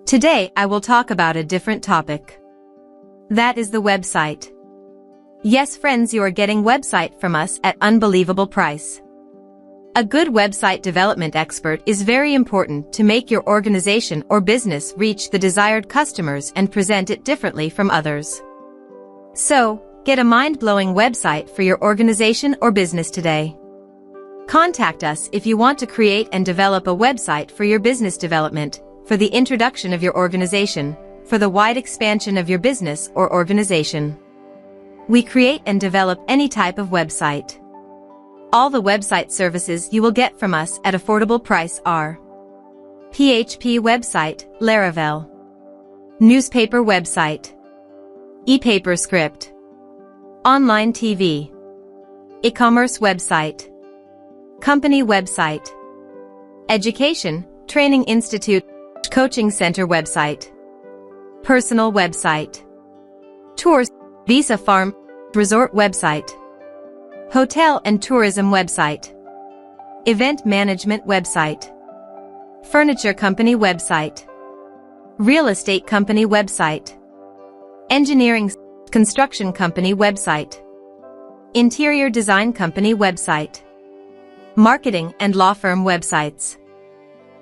Today I will talk about a different topic. That is the website. Yes friends, you are getting website from us at unbelievable price. A good website development expert is very important to make your organization or business reach the desired customers and present it differently from others. So, get a mind-blowing website for your organization or business today. Contact us if you want to create and develop a website for your business development, for the introduction of your organization, for the wide expansion of your business or organization. We create and develop any type of website. All the website services you will get from us at affordable price are PHP website, Laravel, newspaper website, e-paper script, online TV, e-commerce website, company website, education, training institute, coaching center website, personal website, tours, visa farm, resort website, hotel and tourism website, event management website, furniture company website, real estate company website, engineering construction company website, interior design company website, marketing and law firm websites,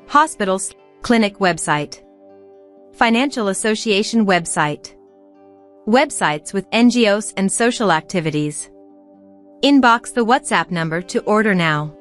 hospitals, clinic website, financial association website, websites with NGOs and social activities. Inbox the WhatsApp number to order now.